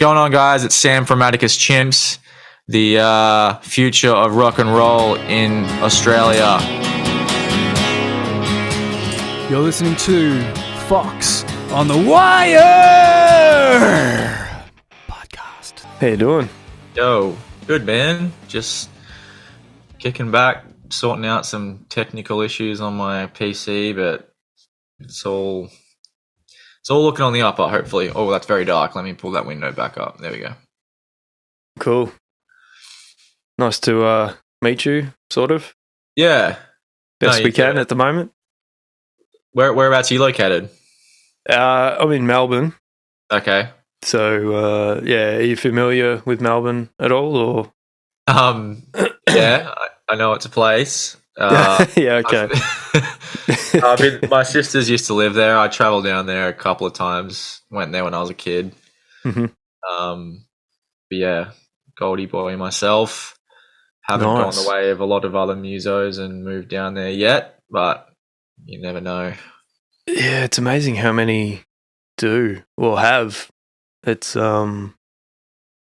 going on, guys? It's Sam from Atticus Chimps, the future of rock and roll in Australia. You're listening to Fox on the Wire podcast. How you doing? Yo, good, man. Just kicking back, sorting out some technical issues on my PC, but it's all looking on the up, hopefully. Oh, that's very dark. Let me pull that window back up. There we go. Cool. Nice to meet you, sort of. Yeah. Best we can at the moment. Whereabouts are you located? I'm in Melbourne. Okay. So, are you familiar with Melbourne at all, or? Yeah, I know it's a place. Yeah, okay. My sisters used to live there. I travelled down there a couple of times. Went there when I was a kid. Mm-hmm. But yeah, Goldie boy myself. Haven't gone the way of a lot of other musos and moved down there yet, but you never know. Yeah, it's amazing how many do or have. It's but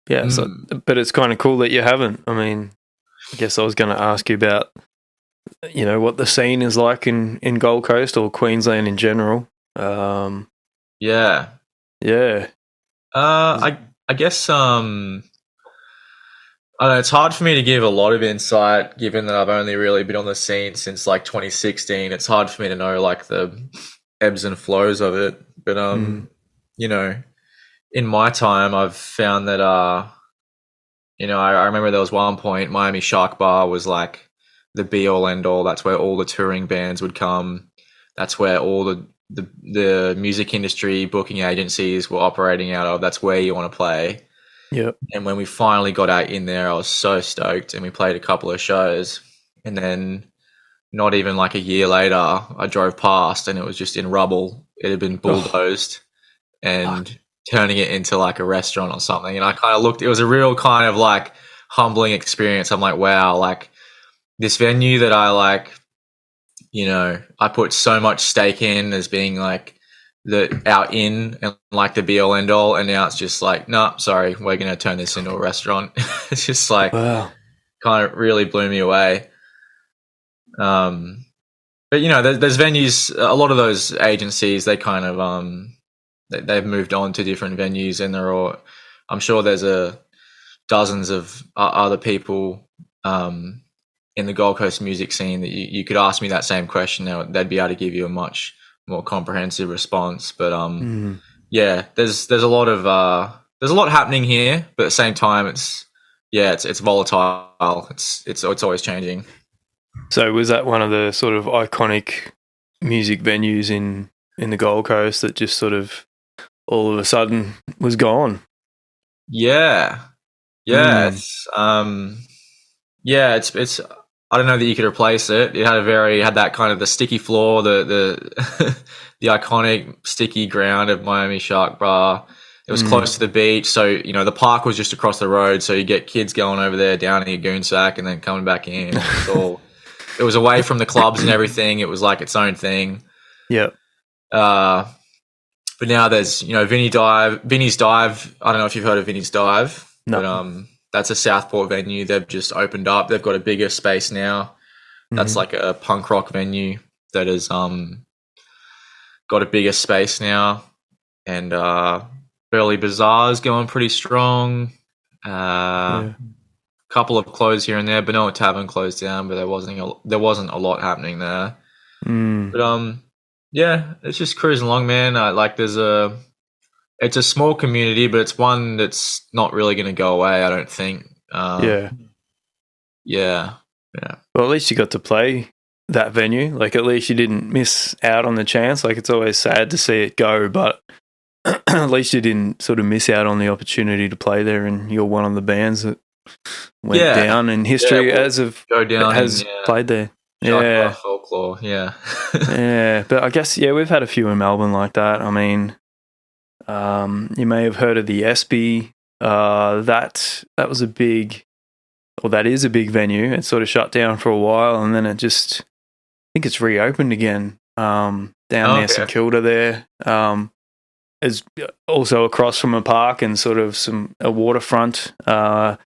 it's kind of cool that you haven't. I mean, I guess I was going to ask you about, what the scene is like in Gold Coast or Queensland in general. Yeah. I guess I don't know, it's hard for me to give a lot of insight given that I've only really been on the scene since like 2016. It's hard for me to know like the ebbs and flows of it. But in my time I've found that I remember there was one point Miami Shark Bar was like the be all end all. That's where all the touring bands would come. That's where all the music industry booking agencies were operating out of. That's where you want to play. Yep. And when we finally got out in there, I was so stoked, and we played a couple of shows. And then not even like a year later, I drove past and it was just in rubble. It had been bulldozed and turning it into like a restaurant or something. And I kind of looked, it was a real kind of like humbling experience. I'm like, wow, like this venue that I like, I put so much stake in as being like our in and like the be all end all, and now it's just like, no, sorry, we're going to turn this into a restaurant. It's just like, wow. Kind of really blew me away. But there's venues, a lot of those agencies, they kind of, they've moved on to different venues, and I'm sure there's dozens of other people, in the Gold Coast music scene that you could ask me that same question. Now they'd be able to give you a much more comprehensive response. But yeah, there's a lot happening here, but at the same time it's volatile. It's always changing. So was that one of the sort of iconic music venues in the Gold Coast that just sort of all of a sudden was gone? Yeah. It's I don't know that you could replace it. It had that kind of the sticky floor, the the iconic sticky ground of Miami Shark Bar. It was close to the beach, so the park was just across the road. So you get kids going over there, downing a goon sack, and then coming back in. It was away from the clubs and everything. It was like its own thing. Yep. But now there's Vinny's Dive. I don't know if you've heard of Vinny's Dive. No. But that's a Southport venue. They've just opened up. They've got a bigger space now. That's like a punk rock venue that has got a bigger space now. And Burley Bazaar's going pretty strong. Couple of closed here and there. Benoa Tavern closed down, but there wasn't a lot happening there. But it's just cruising along, man. It's a small community, but it's one that's not really going to go away, I don't think. Yeah. Well, at least you got to play that venue. Like, at least you didn't miss out on the chance. Like, it's always sad to see it go, but at least you didn't sort of miss out on the opportunity to play there, and you're one of the bands that went down in history has played there. Yeah. Folklore, yeah. Yeah, but I guess, we've had a few in Melbourne like that. I mean, you may have heard of the Espy. That was that is a big venue. It sort of shut down for a while, and then I think it's reopened again. Down near St Kilda there. is also across from a park and sort of a waterfront. So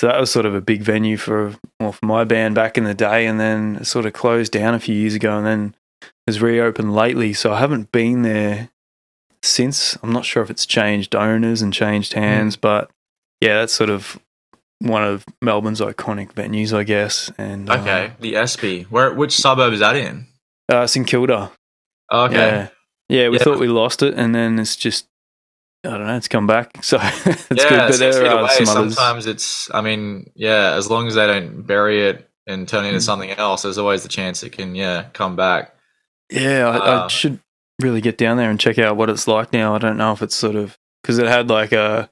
that was sort of a big venue for my band back in the day, and then it sort of closed down a few years ago and then has reopened lately. So I haven't been there since. I'm not sure if it's changed owners and changed hands, but yeah, that's sort of one of Melbourne's iconic venues, I guess. And Okay, the Espy. Which suburb is that in? St Kilda. Okay. Yeah, we thought we lost it, and then it's just, I don't know, it's come back. So it's good. But 6 there feet are away. some others. Sometimes it's, I mean, as long as they don't bury it and turn it into something else, there's always the chance it can, come back. Yeah, I should really get down there and check out what it's like now. I don't know if it's sort of, because it had like a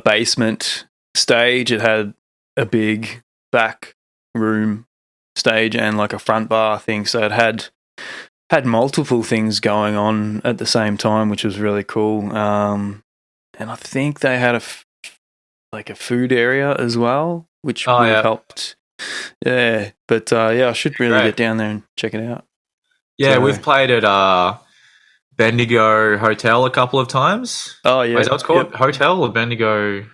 basement stage, it had a big back room stage and like a front bar thing. So it had multiple things going on at the same time, which was really cool. And I think they had a food area as well, which would have helped. Yeah, but I should really get down there and check it out. Yeah, So, we've played at Bendigo Hotel a couple of times. Oh yeah, Wait, is that what it's called? Yep. Hotel or Bendigo?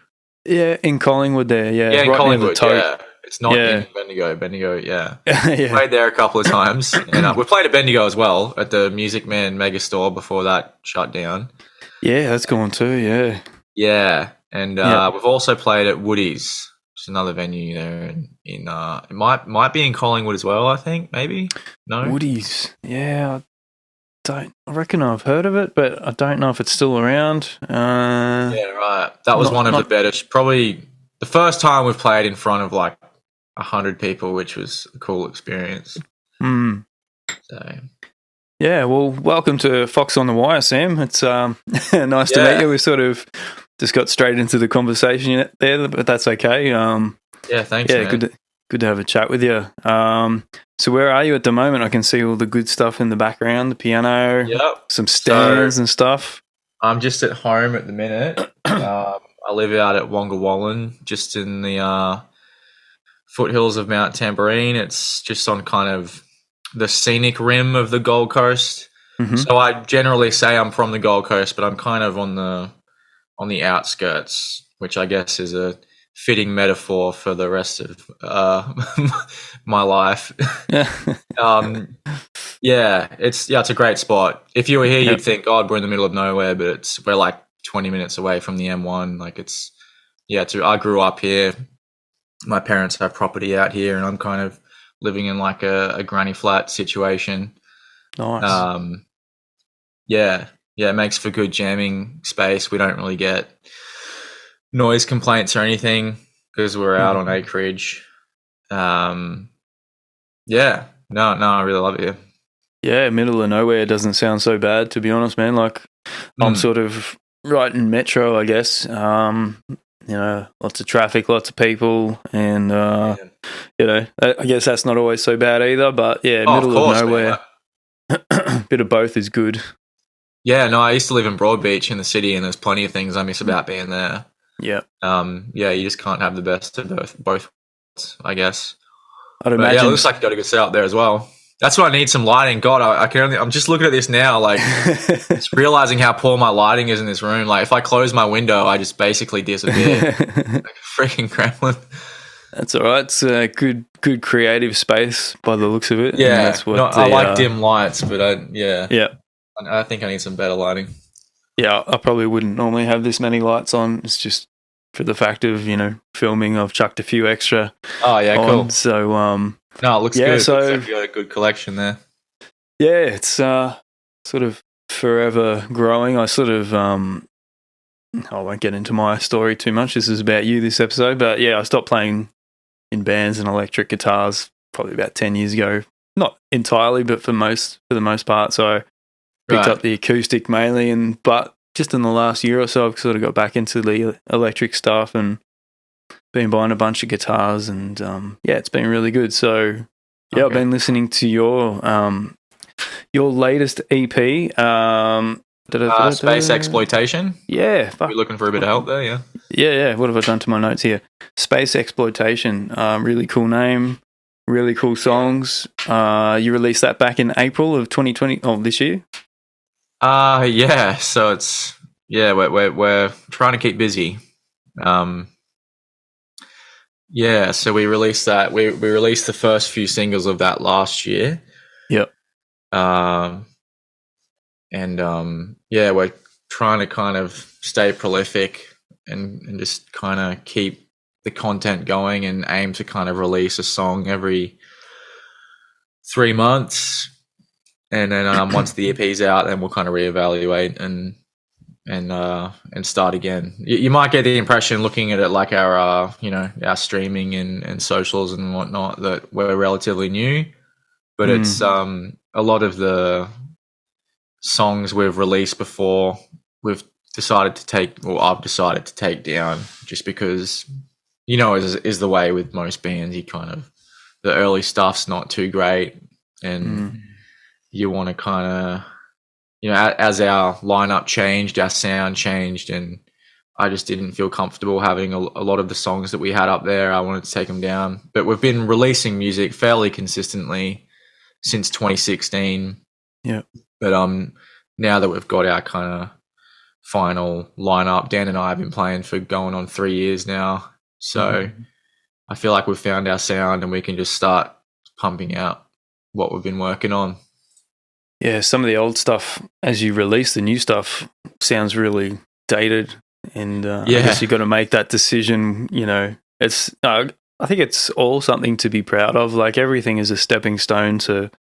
Yeah, in Collingwood there. Yeah, in right Collingwood. Near the yeah, it's not in Bendigo. Bendigo, yeah. Yeah. Played there a couple of times, and we played at Bendigo as well at the Music Man Mega Store before that shut down. Yeah, that's gone too. Yeah. Yeah, and we've also played at Woody's, which is another venue there. In it might be in Collingwood as well. I think maybe no Woody's. Yeah, I reckon I've heard of it, but I don't know if it's still around. Yeah, right. That was one of the better. Probably the first time we've played in front of like 100 people, which was a cool experience. So. Yeah, well, welcome to Fox on the Wire, Sam. It's nice to meet you. We sort of just got straight into the conversation there, but that's okay. Thanks. Yeah, man. Good to have a chat with you. So where are you at the moment? I can see all the good stuff in the background, the piano, some stands and stuff. I'm just at home at the minute. I live out at Wonga Wallen, just in the foothills of Mount Tamborine. It's just on kind of the scenic rim of the Gold Coast. Mm-hmm. So I generally say I'm from the Gold Coast, but I'm kind of on the outskirts, which I guess is a fitting metaphor for the rest of my life. It's a great spot. If you were here, you'd think, God, we're in the middle of nowhere, but we're like 20 minutes away from the M1. Like I grew up here. My parents have property out here, and I'm kind of living in like a granny flat situation. Nice. It makes for good jamming space. We don't really get noise complaints or anything because we're out on acreage. I really love it here. Yeah, middle of nowhere doesn't sound so bad, to be honest, man. Like I'm sort of right in metro, I guess. Lots of traffic, lots of people, and I guess that's not always so bad either. But middle of nowhere, bit of both is good. Yeah, no, I used to live in Broadbeach in the city, and there's plenty of things I miss about being there. Yeah. You just can't have the best of both, I guess. I'd imagine. Yeah, it looks like you got a good setup there as well. That's why I need some lighting. God, I'm just looking at this now, like, just realizing how poor my lighting is in this room. Like, if I close my window, I just basically disappear. Like a freaking gremlin. That's all right. It's a good creative space by the looks of it. Yeah. That's what I like dim lights, but I think I need some better lighting. Yeah, I probably wouldn't normally have this many lights on. It's just for the fact of, filming. I've chucked a few extra. Oh, yeah, on. Cool. So, no, it looks good. So looks like you got a good collection there. Yeah, it's sort of forever growing. I sort of, I won't get into my story too much. This is about you, this episode. But yeah, I stopped playing in bands and electric guitars probably about 10 years ago. Not entirely, but for the most part. So I picked up the acoustic mainly, but just in the last year or so, I've sort of got back into the electric stuff and been buying a bunch of guitars, and it's been really good. So I've been listening to your latest EP, Space Exploitation. Yeah, you're looking for a bit of help there, yeah. Yeah. What have I done to my notes here? Space Exploitation, really cool name, really cool songs. You released that back in April of 2020, this year. So it's yeah, we're trying to keep busy. Yeah, so we released that. We released the first few singles of that last year. Yep. Yeah, we're trying to kind of stay prolific and just kind of keep the content going and aim to kind of release a song every 3 months. And then once the EP's out, then we'll kind of reevaluate and start again. You might get the impression looking at it like our our streaming and socials and whatnot that we're relatively new, but it's a lot of the songs we've released before we've decided to take, or I've decided to take down, just because is the way with most bands. You kind of, the early stuff's not too great, and you want to kind of, as our lineup changed, our sound changed, and I just didn't feel comfortable having a lot of the songs that we had up there. I wanted to take them down. But we've been releasing music fairly consistently since 2016. Yeah. But now that we've got our kind of final lineup, Dan and I have been playing for going on 3 years now. So I feel like we've found our sound and we can just start pumping out what we've been working on. Yeah, some of the old stuff, as you release the new stuff, sounds really dated, and I guess you got to make that decision. It's I think it's all something to be proud of. Like, everything is a stepping stone to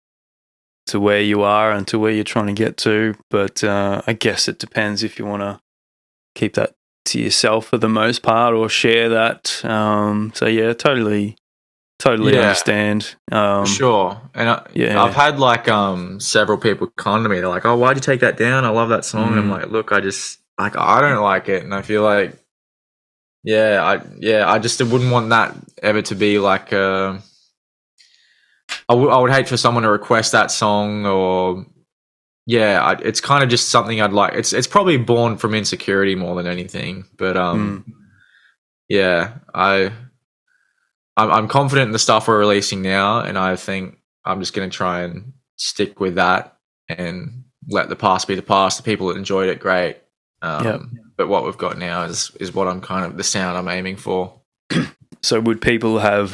where you are and to where you're trying to get to. But I guess it depends if you want to keep that to yourself for the most part or share that. So yeah, totally understand. Sure. And I've had like several people come to me. They're like, "Oh, why'd you take that down? I love that song." And I'm like, "Look, I don't like it." And I feel like I just wouldn't want that ever to be like I would hate for someone to request that song, or it's kind of just something I'd like. It's probably born from insecurity more than anything. But I'm confident in the stuff we're releasing now, and I think I'm just going to try and stick with that and let the past be the past. The people that enjoyed it, great. But what we've got now is what I'm kind of, the sound I'm aiming for. So would people have,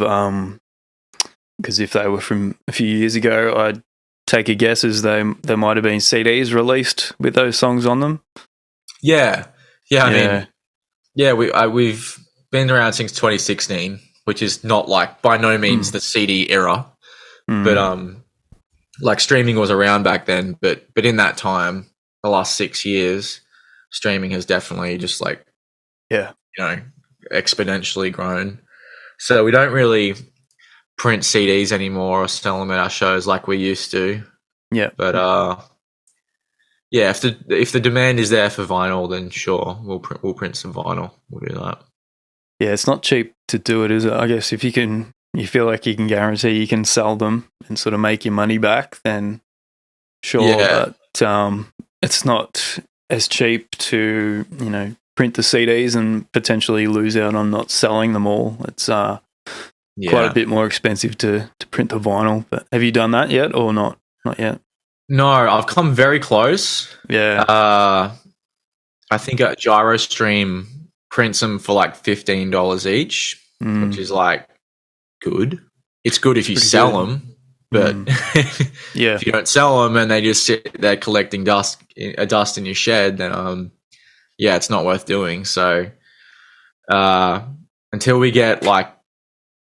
because if they were from a few years ago, I'd take a guess as there might have been CDs released with those songs on them? I mean, we've been around since 2016. Which is not like, by no means the CD era, but like streaming was around back then. But in that time, the last 6 years, streaming has definitely just like, exponentially grown. So we don't really print CDs anymore or sell them at our shows like we used to. Yeah. But if the demand is there for vinyl, then sure, we'll print some vinyl. We'll do that. Yeah, it's not cheap to do it, is it? I guess if you feel like you can guarantee you can sell them and sort of make your money back, then sure. Yeah. But it's not as cheap to, print the CDs and potentially lose out on not selling them all. It's quite a bit more expensive to print the vinyl. But have you done that yet or not? Not yet. No, I've come very close. Yeah. I think a GyroStream prints them for like $15 each, which is like good. It's good if you sell them, but if you don't sell them and they just sit there collecting dust in your shed, then it's not worth doing. So until we get like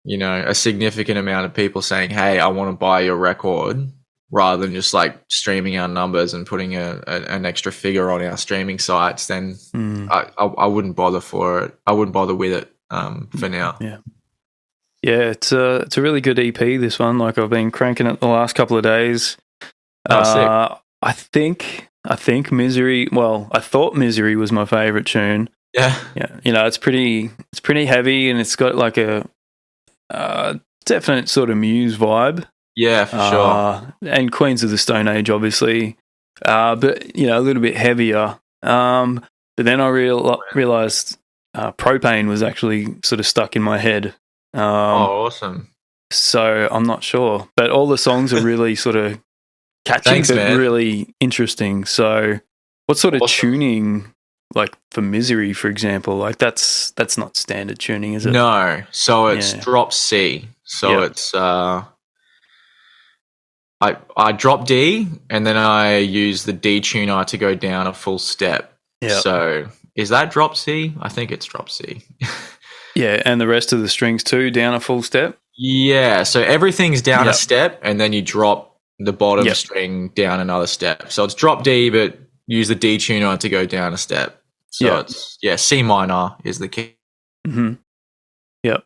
a significant amount of people saying, "Hey, I want to buy your record," rather than just like streaming our numbers and putting an extra figure on our streaming sites, then I wouldn't bother for it. I wouldn't bother with it for now. Yeah, it's a really good EP, this one. Like, I've been cranking it the last couple of days. Sick. I think Misery. Well, I thought Misery was my favorite tune. Yeah. It's pretty heavy, and it's got like a definite sort of Muse vibe. Yeah, for sure. And Queens of the Stone Age, obviously, but a little bit heavier. But then I realized Propane was actually sort of stuck in my head. Awesome. So I'm not sure, but all the songs are really sort of catchy, but really interesting. So what sort of tuning like for Misery, for example, like that's not standard tuning, is it? No, so it's Yeah. drop C. So Yep. it's I drop D and then I use the D tuner to go down a full step. Yeah. So is that drop C? I think it's drop C. Yeah, and the rest of the strings too down a full step. Yeah, so everything's down a Yep. step and then you drop the bottom Yep. string down another step. So it's drop D, but use the D tuner to go down a step. So Yeah. it's C minor is the key. Mm-hmm. Yep.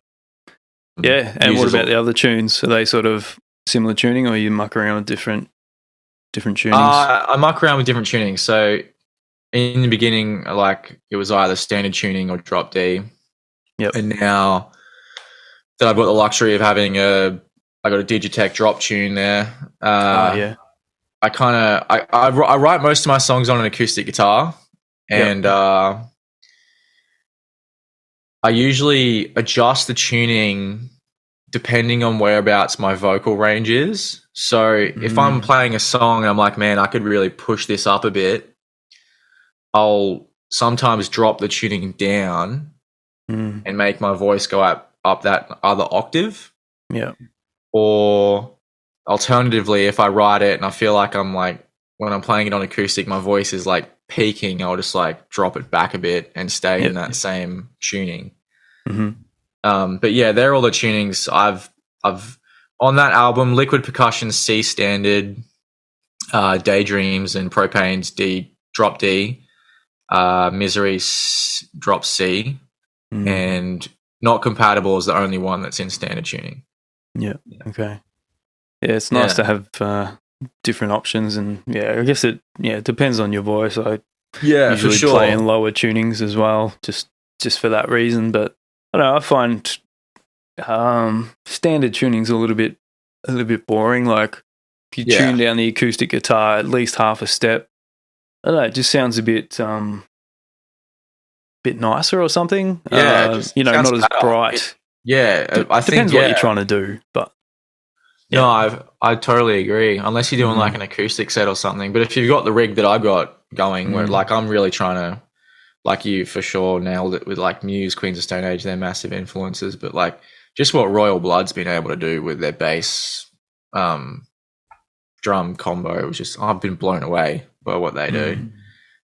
Yeah, and what Uses about the other tunes? Are they sort of similar tuning, or you muck around with different tunings? I muck around with different tunings. So in the beginning, like it was either standard tuning or drop D. Yep. And now that I've got the luxury of having I got a Digitech drop tune there. Yeah. I kind of I write most of my songs on an acoustic guitar, and I usually adjust the tuning depending on whereabouts my vocal range is. So if I'm playing a song and I'm like, man, I could really push this up a bit, I'll sometimes drop the tuning down and make my voice go up that other octave. Yeah. Or alternatively, if I write it and I feel like I'm like, when I'm playing it on acoustic, my voice is like peaking, I'll just like drop it back a bit and stay in that same tuning. Mm-hmm. But yeah, they're all the tunings I've on that album. Liquid Percussion C standard, Daydreams and Propane's D drop D, Misery drop C, and Not Compatible is the only one that's in standard tuning. Yeah. Okay. Yeah, it's nice to have different options, and I guess it depends on your voice. I usually for sure. play in lower tunings as well, just for that reason. But I don't know, I find standard tuning's a little bit boring. Like if you tune down the acoustic guitar at least half a step, I don't know, it just sounds a bit nicer or something. Not as bright. I think depends what you're trying to do, but no, I totally agree. Unless you're doing like an acoustic set or something. But if you've got the rig that I got going, where like I'm really trying to, like you for sure nailed it with like Muse, Queens of Stone Age, they're massive influences. But like just what Royal Blood's been able to do with their bass drum combo, it was just, I've been blown away by what they do.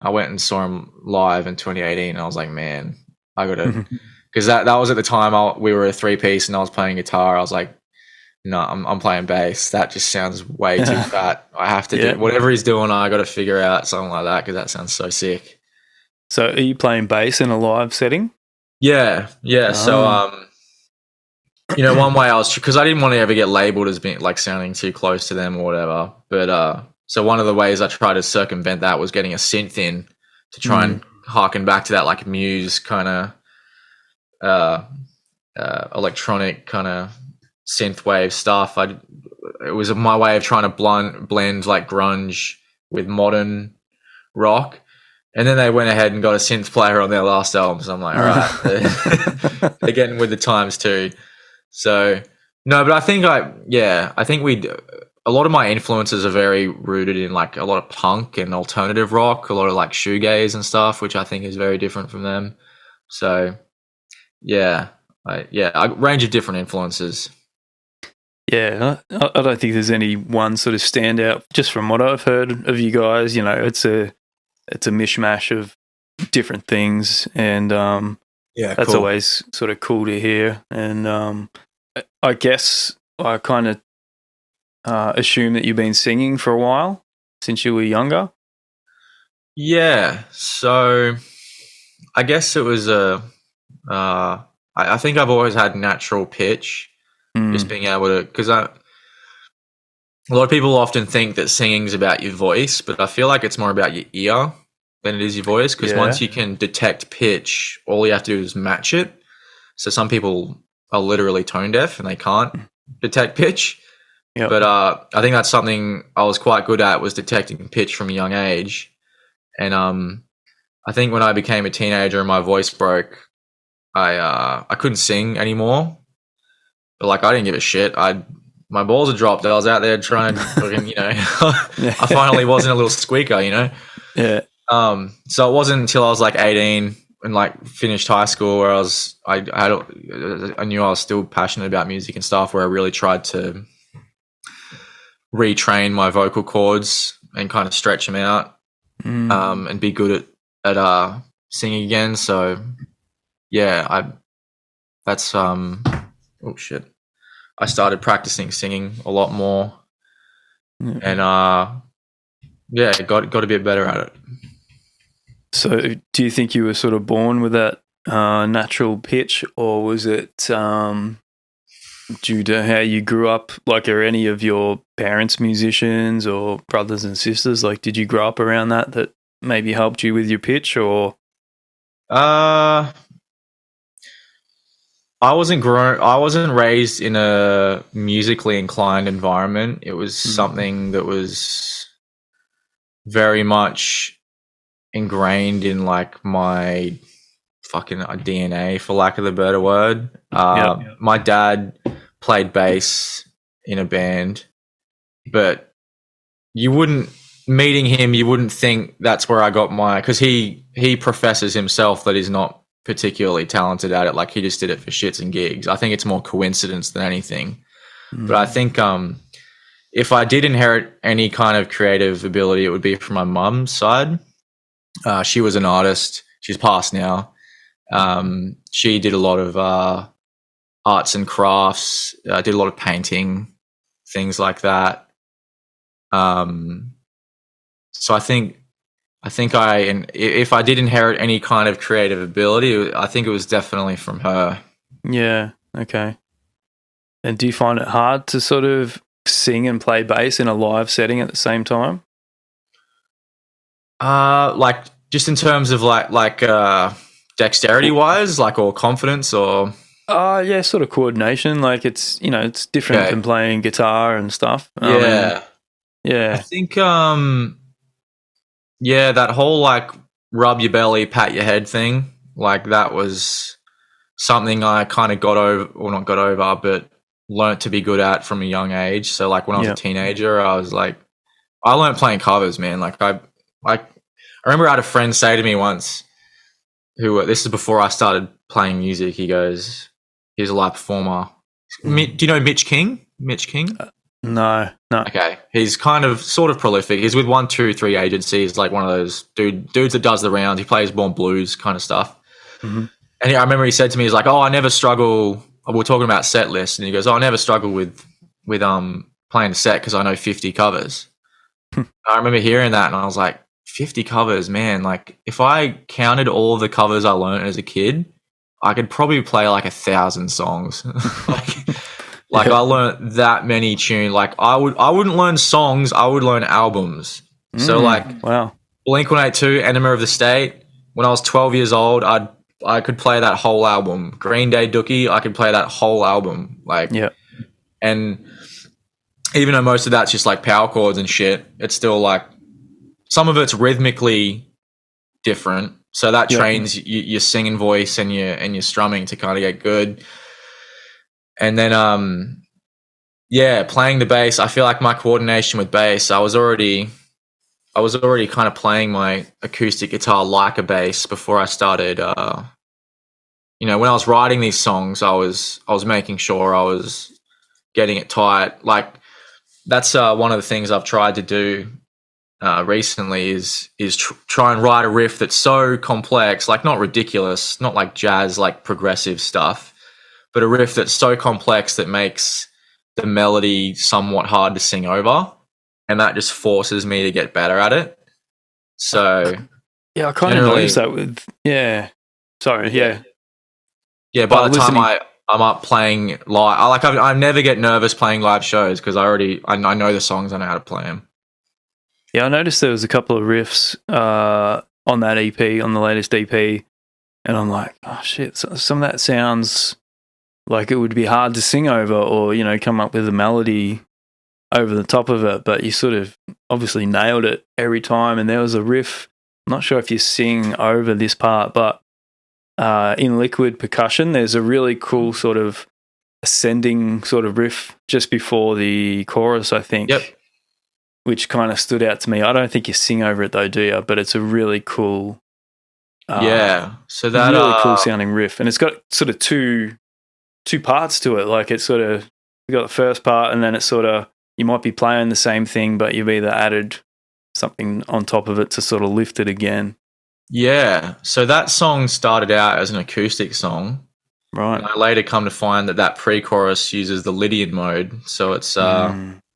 I went and saw them live in 2018 and I was like, man, I got to, because that was at the time we were a 3-piece and I was playing guitar. I was like, no, I'm playing bass. That just sounds way too fat. I have to do whatever he's doing. I got to figure out something like that because that sounds so sick. So, are you playing bass in a live setting? Yeah. Oh. So, one way I was, because I didn't want to ever get labeled as being like sounding too close to them or whatever. But so one of the ways I tried to circumvent that was getting a synth in to try and harken back to that like Muse kind of electronic kind of synthwave stuff. It was my way of trying to blend like grunge with modern rock, and then they went ahead and got a synth player on their last album. So I'm like, all right, they're getting with the times too. So no, but I think a lot of my influences are very rooted in like a lot of punk and alternative rock, a lot of like shoegaze and stuff, which I think is very different from them. So a range of different influences. Yeah, I don't think there's any one sort of standout. Just from what I've heard of you guys, it's a mishmash of different things, and that's cool. always sort of cool to hear. And I guess I kind of assume that you've been singing for a while since you were younger. Yeah, so I guess it was I think I've always had natural pitch. Just being able to, because a lot of people often think that singing's about your voice, but I feel like it's more about your ear than it is your voice, because once you can detect pitch, all you have to do is match it. So some people are literally tone deaf and they can't detect pitch. Yep. But I think that's something I was quite good at, was detecting pitch from a young age. And I think when I became a teenager and my voice broke, I couldn't sing anymore. But like I didn't give a shit. My balls had dropped. I was out there trying to fucking, I finally wasn't a little squeaker, Yeah. So it wasn't until I was like 18 and like finished high school where I knew I was still passionate about music and stuff, where I really tried to retrain my vocal cords and kind of stretch them out, and be good at singing again. So yeah, that's oh shit. I started practicing singing a lot more, and yeah, got a bit better at it. So, do you think you were sort of born with that natural pitch, or was it due to how you grew up? Like, are any of your parents musicians or brothers and sisters? Like, did you grow up around that maybe helped you with your pitch, or? I wasn't raised in a musically inclined environment. It was something that was very much ingrained in like my fucking DNA, for lack of a better word. My dad played bass in a band, but you wouldn't meeting him, you wouldn't think that's where I got because he professes himself that he's not particularly talented at it. Like, he just did it for shits and gigs. I think it's more coincidence than anything. But I think if I did inherit any kind of creative ability, it would be from my mum's side. She was an artist. She's passed now. She did a lot of arts and crafts, did a lot of painting, things like that. So I think if I did inherit any kind of creative ability, I think it was definitely from her. Yeah. Okay. And do you find it hard to sort of sing and play bass in a live setting at the same time? Like, just in terms of like dexterity wise, like, or confidence, or yeah, sort of coordination. Like, it's it's different than playing guitar and stuff. Yeah. Yeah. I think yeah, that whole like rub your belly, pat your head thing, like, that was something I kind of got over, or not got over, but learnt to be good at from a young age. So like, when I was a teenager, I learnt playing covers, man. Like, I remember I had a friend say to me once, this is before I started playing music. He goes, he's a live performer. Do you know Mitch King? Mitch King? No. Okay. He's kind of sort of prolific. He's with 1, 2, 3 agencies, like one of those dudes that does the rounds. He plays born blues kind of stuff. Mm-hmm. And I remember he said to me, he's like, "Oh, I never struggle." We're talking about set lists, and he goes, "Oh, I never struggle with playing a set because I know 50 covers." I remember hearing that, and I was like, 50 covers, man. Like, if I counted all of the covers I learned as a kid, I could probably play like 1,000 songs. Like, I learned that many tunes. Like, I wouldn't learn songs, I would learn albums. So like, wow. Blink-182, Enema of the State. When I was 12 years old, I could play that whole album. Green Day, Dookie, I could play that whole album. Like, and even though most of that's just like power chords and shit, it's still like, some of it's rhythmically different. So that trains your singing voice and your strumming to kind of get good. And then, playing the bass, I feel like my coordination with bass, I was already kind of playing my acoustic guitar like a bass before I started. When I was writing these songs, I was making sure I was getting it tight. Like, that's one of the things I've tried to do recently is try and write a riff that's so complex, like, not ridiculous, not like jazz, like progressive stuff, but a riff that's so complex that makes the melody somewhat hard to sing over, and that just forces me to get better at it. So I kind of noticed that with by the time I'm up playing live, I never get nervous playing live shows because I know the songs, I know how to play them. Yeah, I noticed there was a couple of riffs on that EP, on the latest EP, and I'm like, oh shit, some of that sounds like it would be hard to sing over, or come up with a melody over the top of it, but you sort of obviously nailed it every time. And there was a riff, I'm not sure if you sing over this part, but in Liquid Percussion, there's a really cool sort of ascending sort of riff just before the chorus, I think. Yep. which kind of stood out to me. I don't think you sing over it though, do you? But it's a really cool, So that really cool sounding riff, and it's got sort of two parts to it. Like it's sort of, you got the first part, and then it's sort of, you might be playing the same thing, but you've either added something on top of it to sort of lift it again. Yeah. So that song started out as an acoustic song. Right. And I later come to find that pre-chorus uses the Lydian mode. So it's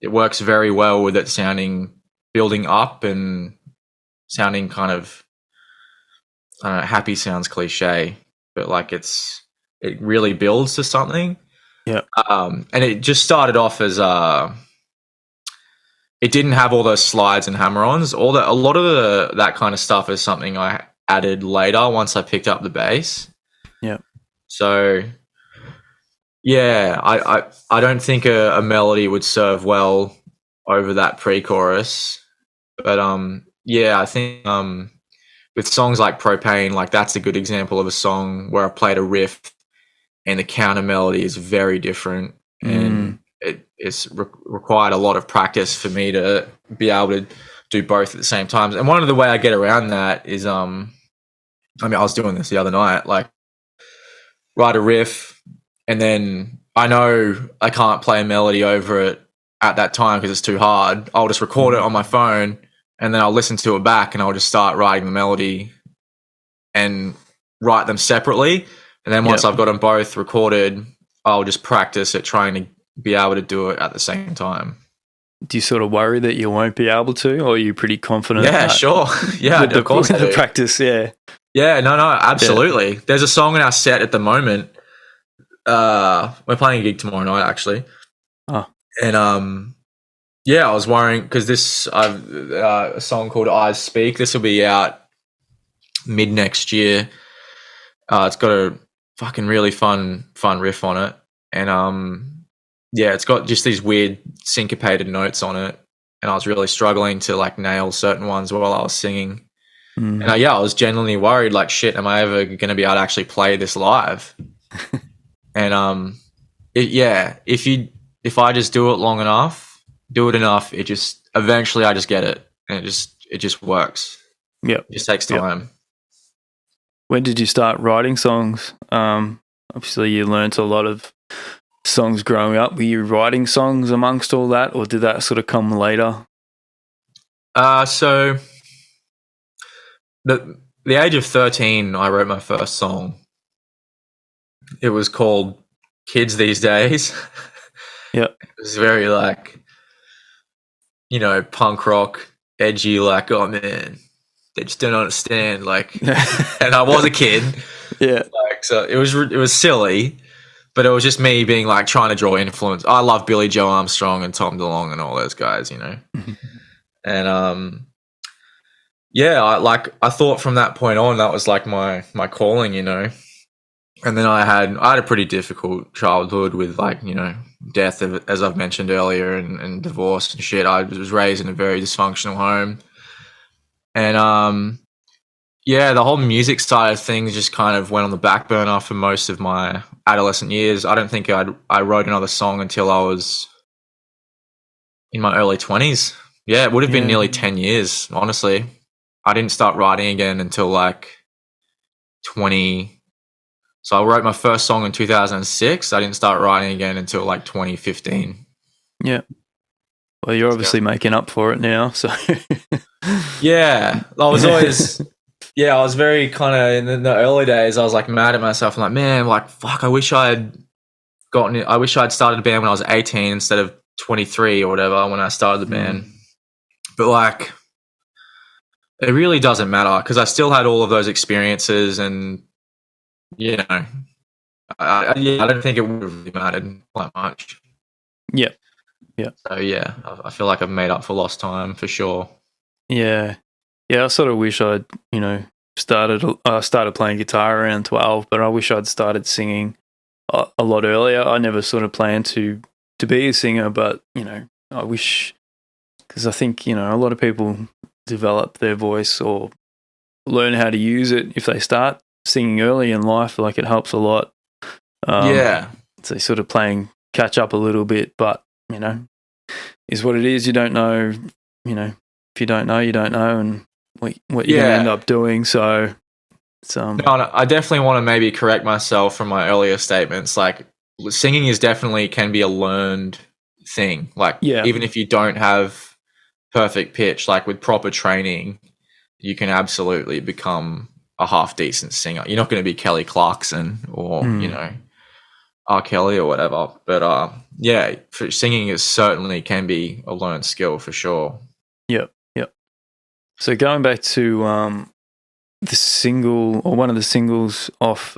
it works very well with it sounding, building up and sounding kind of, I don't know, happy sounds cliche, but like it really builds to something. Yeah. And it just started off as it didn't have all those slides and hammer-ons. A lot of that kind of stuff is something I added later once I picked up the bass. Yeah. So, yeah, I don't think a melody would serve well over that pre-chorus, but I think with songs like Propane, like that's a good example of a song where I played a riff and the counter melody is very different, and it's required a lot of practice for me to be able to do both at the same time. And one of the way I get around that is, I was doing this the other night, like write a riff, and then I know I can't play a melody over it at that time because it's too hard. I'll just record it on my phone, and then I'll listen to it back, and I'll just start writing the melody and write them separately. And then once I've got them both recorded, I'll just practice at trying to be able to do it at the same time. Do you sort of worry that you won't be able to, or are you pretty confident? Yeah, sure. Yeah, of course. The practice, yeah. Yeah, no, absolutely. Yeah. There's a song in our set at the moment. We're playing a gig tomorrow night, actually. Oh. And I was worrying because I've a song called "Eyes Speak." This will be out mid next year. It's got a fucking really fun riff on it, and it's got just these weird syncopated notes on it, and I was really struggling to like nail certain ones while I was singing. And I was genuinely worried, like, shit, am I ever going to be able to actually play this live? And if I just do it enough, it just eventually I just get it, and it just works. Yeah, it just takes time. When did you start writing songs? Obviously, you learnt a lot of songs growing up. Were you writing songs amongst all that, or did that sort of come later? So the age of 13, I wrote my first song. It was called "Kids These Days." Yeah, it was very like, punk rock, edgy. Like, oh man, they just don't understand. Like, and I was a kid. Yeah, like, so it was silly. But it was just me being like trying to draw influence. I love Billy Joe Armstrong and Tom DeLonge and all those guys, And I thought from that point on that was like my calling, And then I had a pretty difficult childhood with like, death, as I've mentioned earlier, and divorce and shit. I was raised in a very dysfunctional home, and the whole music side of things just kind of went on the back burner for most of my adolescent years. I don't think I wrote another song until I was in my early 20s. Yeah, it would have been nearly 10 years, honestly. I didn't start writing again until like 20. So I wrote my first song in 2006. I didn't start writing again until like 2015. Yeah. Well, you're obviously making up for it now, so. Yeah, I was always... Yeah, I was very kind of in the early days. I was like mad at myself. I'm like, man, like fuck. I wish I'd started a band when I was 18 instead of 23 or whatever when I started the band. But like, it really doesn't matter because I still had all of those experiences, and I don't think it would have really mattered that much. Yeah, yeah. So yeah, I feel like I've made up for lost time for sure. Yeah. Yeah, I sort of wish I'd, started playing guitar around 12, but I wish I'd started singing a lot earlier. I never sort of planned to be a singer, but, I wish, because I think, a lot of people develop their voice or learn how to use it if they start singing early in life. Like, it helps a lot. So sort of playing catch up a little bit, but, is what it is. You don't know if you don't know, you don't know, and what you're going to end up doing. So, no, I definitely want to maybe correct myself from my earlier statements. Like, singing is definitely can be a learned thing. Like, even if you don't have perfect pitch, like with proper training, you can absolutely become a half decent singer. You're not going to be Kelly Clarkson or R. Kelly or whatever, but for singing is certainly can be a learned skill for sure. Yep. So going back to the single, or one of the singles off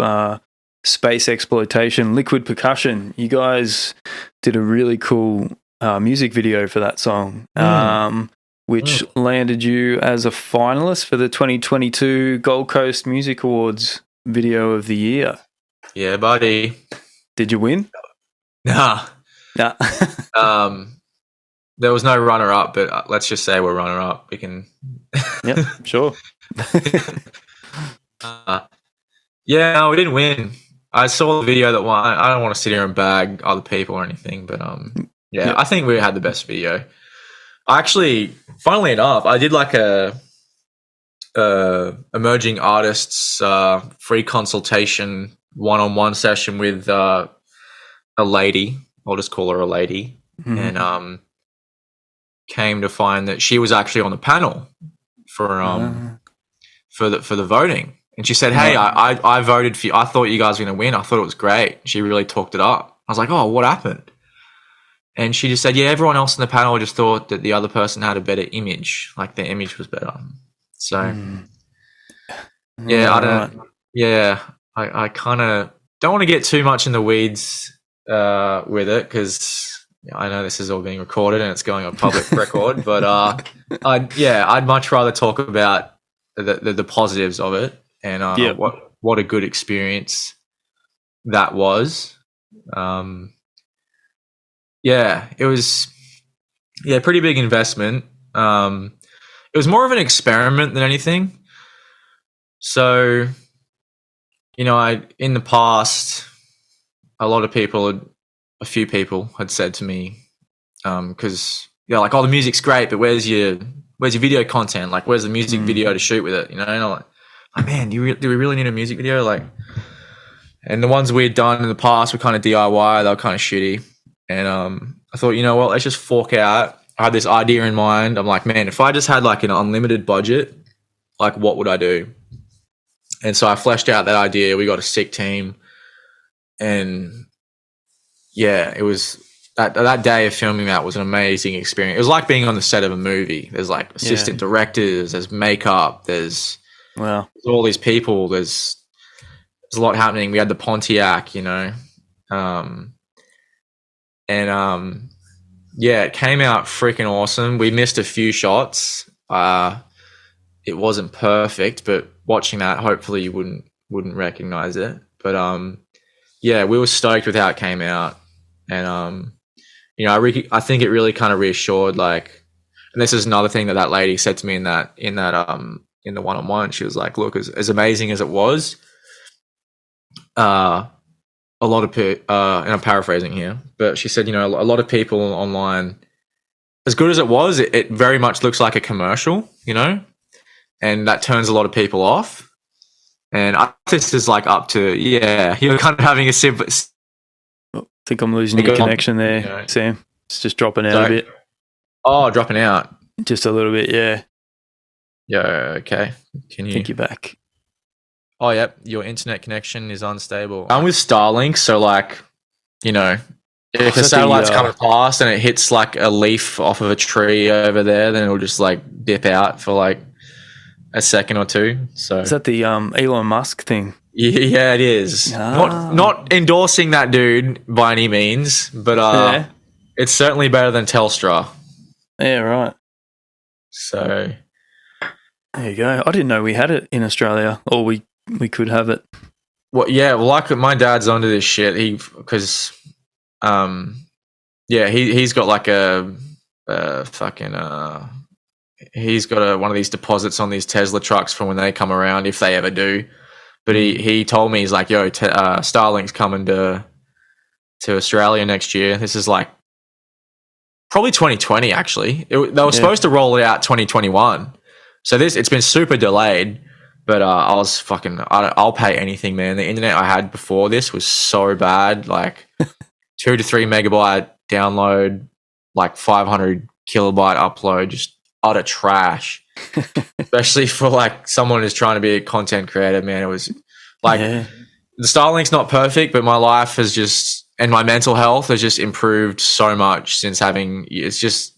Space Exploitation, Liquid Percussion, you guys did a really cool music video for that song, which landed you as a finalist for the 2022 Gold Coast Music Awards Video of the Year. Yeah, buddy. Did you win? Nah. There was no runner-up, but let's just say we're runner-up. We can... Yep, sure. No, we didn't win. I saw the video that won. I don't want to sit here and bag other people or anything, but I think we had the best video. Actually, funnily enough, I did like a emerging artists free consultation one-on-one session with a lady. I'll just call her a lady, and came to find that she was actually on the panel for the voting. And she said, "Hey, I voted for you. I thought you guys were going to win. I thought it was great." She really talked it up. I was like, "Oh, what happened?" And she just said, "Yeah, everyone else in the panel just thought that the other person had a better image, like their image was better." So, I kind of don't want to get too much in the weeds with it because I know this is all being recorded and it's going on public record. But I'd much rather talk about the positives of it and what a good experience that was. It was pretty big investment. It was more of an experiment than anything. So, in the past, a few people had said to me, because like, "Oh, the music's great, but where's your video content? Like, where's the music video to shoot with it?" And I'm like, "Man, do we really need a music video?" Like, and the ones we had done in the past were kind of DIY. They were kind of shitty. And I thought, you know what, let's just fork out. I had this idea in mind. I'm like, man, if I just had like an unlimited budget, like what would I do? And so I fleshed out that idea. We got a sick team. And it was that day of filming that was an amazing experience. It was like being on the set of a movie. There's like assistant directors, there's makeup, there's all these people, there's a lot happening. We had the Pontiac, it came out freaking awesome. We missed a few shots. It wasn't perfect, but watching that, hopefully you wouldn't recognize it. But we were stoked with how it came out, and I think it really kind of reassured. Like, and this is another thing that lady said to me in the one-on-one. She was like, "Look, as amazing as it was, a lot of and I'm paraphrasing here, but she said, a lot of people online, as good as it was, it very much looks like a commercial, and that turns a lot of people off. And this is like up to, you're kind of having a simple." I think I'm losing your connection there, Sam. It's just dropping out a bit. Oh, dropping out. Just a little bit, yeah. Yeah, okay. I think you're back. Oh, yep. Your internet connection is unstable. I'm with Starlink, so like, if a satellite's coming past and it hits like a leaf off of a tree over there, then it'll just like dip out for like a second or two. So is that the Elon Musk thing? Yeah, it is. Not endorsing that dude by any means, but it's certainly better than Telstra. Yeah, right. So there you go. I didn't know we had it in Australia, or we could have it. Well, like my dad's onto this shit. He's got like he's got one of these deposits on these Tesla trucks from when they come around, if they ever do. But he told me, he's like, "Yo, Starlink's coming to Australia next year." This is like probably 2020 actually. They were supposed to roll it out 2021. So it's been super delayed. But I was fucking. I'll pay anything, man. The internet I had before this was so bad, like 2 to 3 megabyte download, like 500 kilobyte upload, just utter trash. Especially for like someone who's trying to be a content creator, man. It was like the Starlink's not perfect, but my life has just and my mental health has just improved so much since having. It's just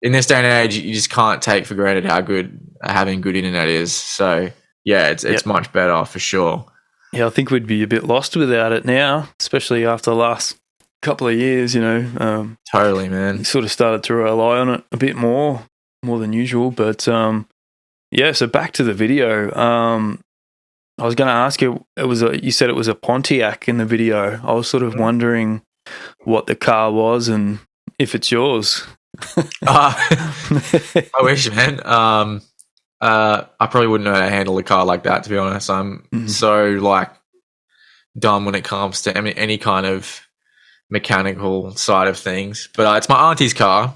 in this day and age, you just can't take for granted how good having good internet is. So. Yeah, it's much better for sure. Yeah, I think we'd be a bit lost without it now, especially after the last couple of years, you know. Totally, man. We sort of started to rely on it a bit more than usual. But, yeah, so back to the video. I was going to ask you, you said it was a Pontiac in the video. I was sort of wondering what the car was and if it's yours. I wish, man. I probably wouldn't know how to handle a car like that, to be honest. I'm so like dumb when it comes to any kind of mechanical side of things. But it's my auntie's car.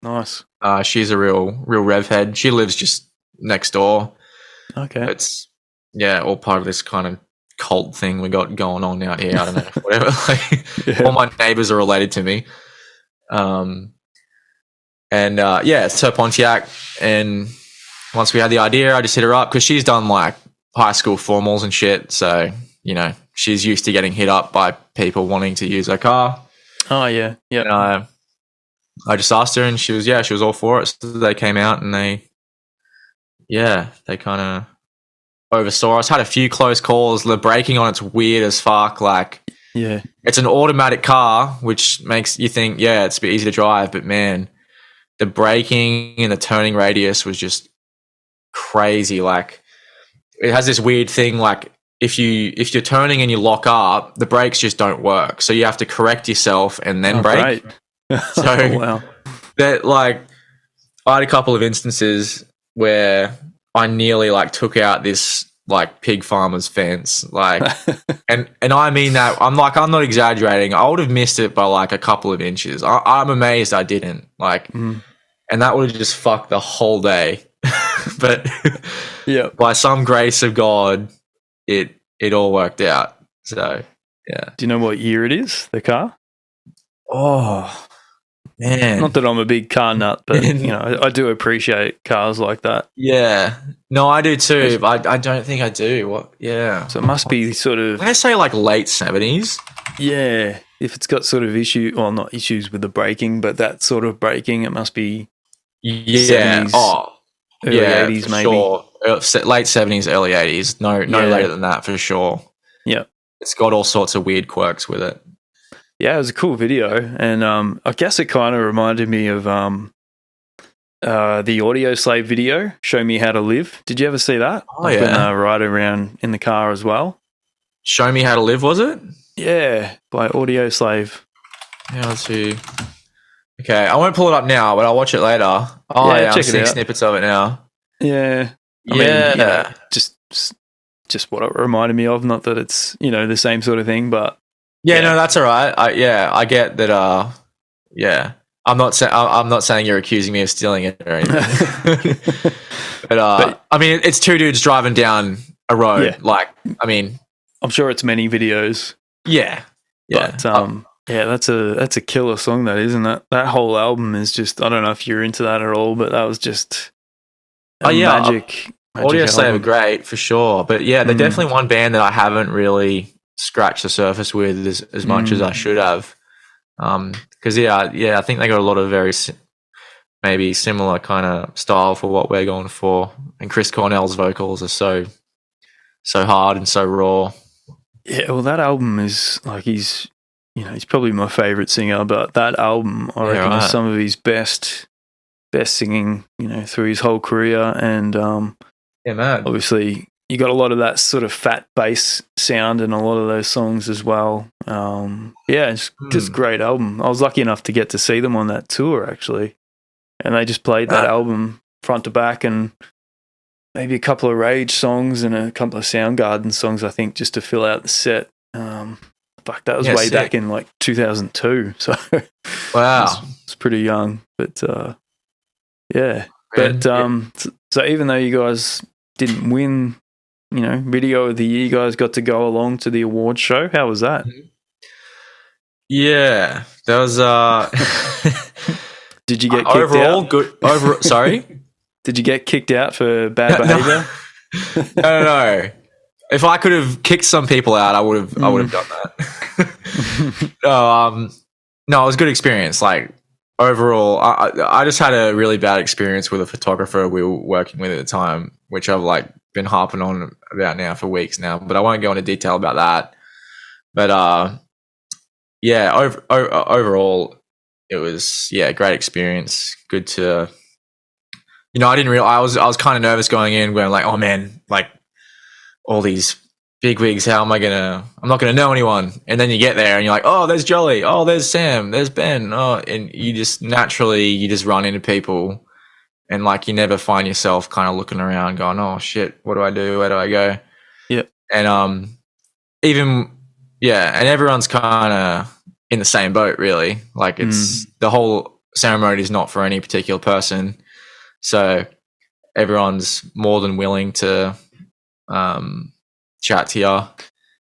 Nice. She's a real rev head. She lives just next door. Okay. It's all part of this kind of cult thing we got going on out here. I don't know, whatever. Like, all my neighbors are related to me. It's her Pontiac, and once we had the idea, I just hit her up because she's done like high school formals and shit. So, you know, she's used to getting hit up by people wanting to use her car. Oh, yeah. Yeah. And I just asked her and she was all for it. So they came out and they kind of oversaw us. Had a few close calls. The braking on it's weird as fuck. Like, it's an automatic car, which makes you think, it's a bit easy to drive. But man, the braking and the turning radius was just crazy. Like, it has this weird thing, like if you're turning and you lock up, the brakes just don't work, so you have to correct yourself and then brake. So wow. That, like, I had a couple of instances where I nearly like took out this like pig farmer's fence, like and I mean that I'm not exaggerating. I would have missed it by like a couple of inches. I'm amazed I didn't, like and that would have just fucked the whole day. But by some grace of God, it all worked out. So do you know what year it is, the car? Oh man, not that I'm a big car nut, but you know, I do appreciate cars like that. No, I do too, but I don't think I do. So it must be sort of, I say like late 70s. If it's got sort of not issues with the braking, but that sort of braking, it must be 70s. Early 80s, maybe. Sure. Late 70s, early 80s. No later than that for sure. Yeah. It's got all sorts of weird quirks with it. Yeah, it was a cool video. And I guess it kind of reminded me of the Audio Slave video, Show Me How to Live. Did you ever see that? Oh, yeah. When ride around in the car as well. Show Me How to Live, was it? Yeah, by Audio Slave. Yeah, let's see. Okay, I won't pull it up now, but I'll watch it later. I'm seeing snippets of it now. Yeah. I mean, just what it reminded me of. Not that it's, you know, the same sort of thing, but no, that's all right. I get that. I'm not saying you're accusing me of stealing it or anything. but I mean, it's two dudes driving down a road. Yeah. Like, I mean, I'm sure it's many videos. Yeah. But that's a killer song, that isn't it? That whole album is just, I don't know if you're into that at all, but that was just magic. Audio Slave are great for sure, but they're definitely one band that I haven't really scratched the surface with as much as I should have. Because I think they got a lot of very maybe similar kind of style for what we're going for, and Chris Cornell's vocals are so hard and so raw. Yeah, well, that album is like, he's probably my favorite singer, but that album I reckon is some of his best singing, through his whole career. And man, obviously you got a lot of that sort of fat bass sound in a lot of those songs as well. It's just a great album. I was lucky enough to get to see them on that tour, actually, and they just played that album front to back, and maybe a couple of Rage songs and a couple of Soundgarden songs, I think, just to fill out the set. That was way back in like 2002. So wow, it's pretty young, but yeah. But so even though you guys didn't win, video of the year, you guys got to go along to the awards show. How was that? Yeah, that was Did you get kicked overall out? good? Sorry, did you get kicked out for bad behavior? No. If I could have kicked some people out, I would have done that. No, it was a good experience. Like overall, I just had a really bad experience with a photographer we were working with at the time, which I've like been harping on about now for weeks now. But I won't go into detail about that. But yeah, overall, it was a great experience. Good to, I didn't realize I was kind of nervous going in, going like, oh man, like all these big wigs, I'm not gonna know anyone. And then you get there and you're like, oh, there's Jolly, oh, there's Sam, there's Ben, and you just run into people, and like you never find yourself kind of looking around going, oh shit, what do I do, where do I go? Yeah. And and everyone's kind of in the same boat, really. Like it's the whole ceremony is not for any particular person, so everyone's more than willing to chat to you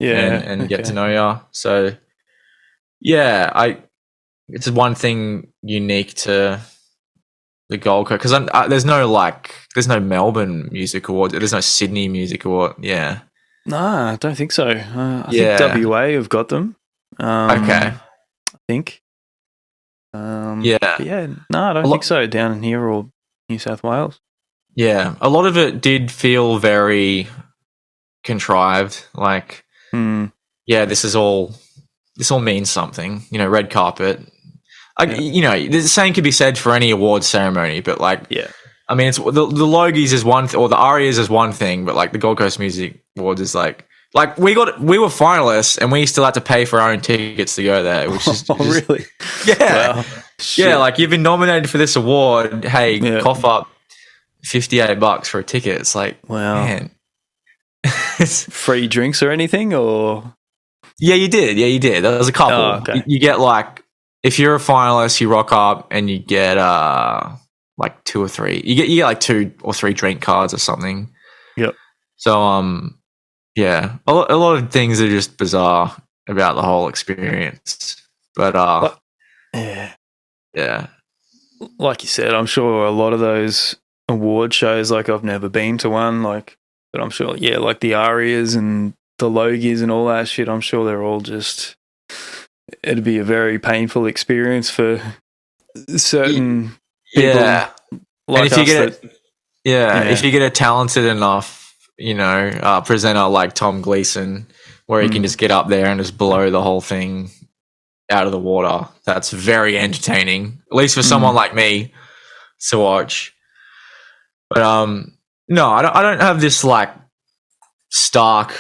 and get to know you. So it's one thing unique to the Gold Coast, because there's no Melbourne Music Award, there's no Sydney Music Award. Nah, I don't think so. I think WA have got them. Okay. I think. No, I don't think so down in here or New South Wales. Yeah, a lot of it did feel very contrived. Like, this all means something. Red carpet. The same could be said for any award ceremony, but I mean, it's the Logies is one or the Arias is one thing, but like the Gold Coast Music Awards is like we were finalists and we still had to pay for our own tickets to go there, which is really? Yeah. Wow. Yeah, like you've been nominated for this award. Hey, cough up $58 for a ticket. It's like, wow, man. Free drinks or anything, or? Yeah, you did. There was a couple. Oh, okay. You get like, if you're a finalist, you rock up and you get like 2 or 3. You get like 2 or 3 drink cards or something. Yep. So a lot of things are just bizarre about the whole experience. But yeah. Like you said, I'm sure a lot of those award shows, like I've never been to one, like, but I'm sure, like the Arias and the Logies and all that shit, I'm sure they're all just, it'd be a very painful experience for certain people. Yeah. Like, and if you get a talented enough, presenter like Tom Gleeson, where he can just get up there and just blow the whole thing out of the water, that's very entertaining, at least for someone like me to watch. But no, I don't have this like stark